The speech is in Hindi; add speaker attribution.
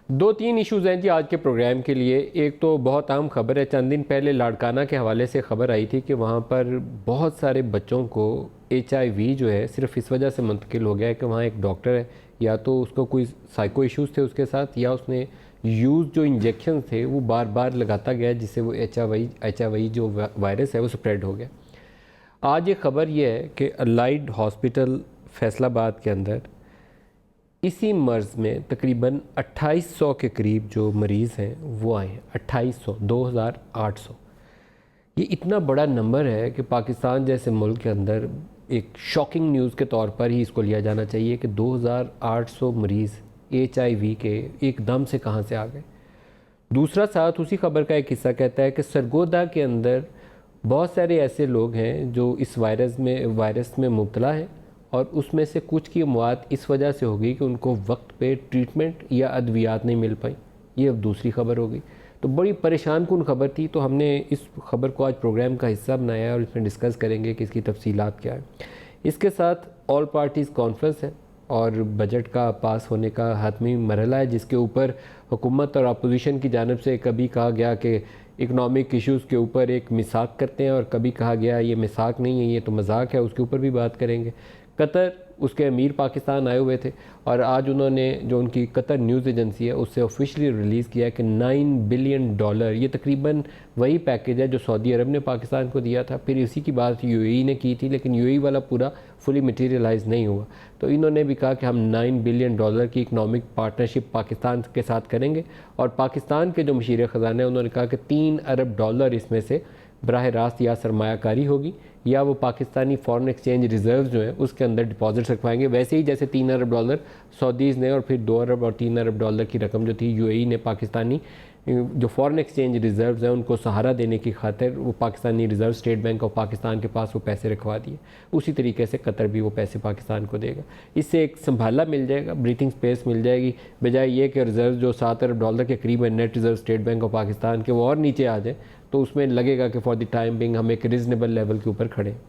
Speaker 1: दो तीन इश्यूज़ हैं जी आज के प्रोग्राम के लिए। एक तो बहुत आम खबर है, चंद दिन पहले लाड़काना के हवाले से खबर आई थी कि वहाँ पर बहुत सारे बच्चों को HIV जो है सिर्फ इस वजह से मुंतकिल हो गया है कि वहाँ एक डॉक्टर है, या तो उसको कोई साइको इश्यूज़ थे उसके साथ, या उसने यूज़ जो इंजेक्शन थे वो बार बार लगाता गया जिससे वो HIV जो वायरस है वो स्प्रेड हो गया। आज एक ख़बर ये है कि अलाइड हॉस्पिटल फैसलाबाद के अंदर इसी मर्ज़ में तकरीबन 2800 के करीब जो मरीज़ हैं वो आए हैं। 2800, 2800, ये इतना बड़ा नंबर है कि पाकिस्तान जैसे मुल्क के अंदर एक शॉकिंग न्यूज़ के तौर पर ही इसको लिया जाना चाहिए कि 2800 मरीज़ HIV के एकदम से कहाँ से आ गए। दूसरा साथ उसी खबर का एक हिस्सा कहता है कि सरगोदा के अंदर बहुत सारे ऐसे लोग हैं जो इस वायरस में मुब्तला हैं, और उसमें से कुछ की मौत इस वजह से हो गई कि उनको वक्त पे ट्रीटमेंट या अद्वियात नहीं मिल पाई। ये अब दूसरी खबर हो गई। तो बड़ी परेशान कुन खबर थी, तो हमने इस खबर को आज प्रोग्राम का हिस्सा बनाया और इसमें डिस्कस करेंगे कि इसकी तफसीलात क्या है। इसके साथ ऑल पार्टीज़ कॉन्फ्रेंस है और बजट का पास होने का हतमी मरहला है, जिसके ऊपर हुकूमत और अपोजिशन की जानिब से कभी कहा गया कि इकनॉमिक इश्यूज़ के ऊपर एक मिसाक करते हैं, और कभी कहा गया ये मिसाक नहीं है, ये तो मजाक है। उसके ऊपर भी बात करेंगे। कतर, उसके अमीर पाकिस्तान आए हुए थे, और आज उन्होंने जो उनकी कतर न्यूज़ एजेंसी है उससे ऑफिशियली रिलीज़ किया कि $9 बिलियन, ये तकरीबन वही पैकेज है जो सऊदी अरब ने पाकिस्तान को दिया था। फिर इसी की बात UAE ने की थी, लेकिन UAE वाला पूरा फुली मटीरियलाइज नहीं हुआ। तो इन्होंने भी कहा कि हम $9 बिलियन की इकनॉमिक पार्टनरशिप पाकिस्तान के साथ करेंगे, और पाकिस्तान के जो मशीर ख़जाना है उन्होंने कहा कि $3 अरब इसमें से बराह रास्त या सरमायाकारी होगी, या वो पाकिस्तानी फॉरेन एक्सचेंज रिज़र्व जो है उसके अंदर डिपॉजिट रखवाएंगे। वैसे ही जैसे $3 अरब सऊदीज़ ने, और फिर $2 अरब और $3 अरब की रकम जो थी UAE ने पाकिस्तानी जो फॉरेन एक्सचेंज रिज़र्व्स हैं उनको सहारा देने की खातिर वो Pakistani reserve state bank of Pakistan के पास वो पैसे रखवा दिए। उसी तरीके से कतर भी वो पैसे पाकिस्तान को देगा। इससे एक संभाला मिल जाएगा, ब्रीथिंग स्पेस मिल जाएगी, बजाय ये कि रिज़र्व जो $7 अरब के करीब है net reserve state bank of Pakistan के, वो और नीचे आ जाए, तो उसमें लगेगा कि फॉर द टाइम बिंग हम एक रीज़नेबल लेवल के ऊपर खड़े हैं।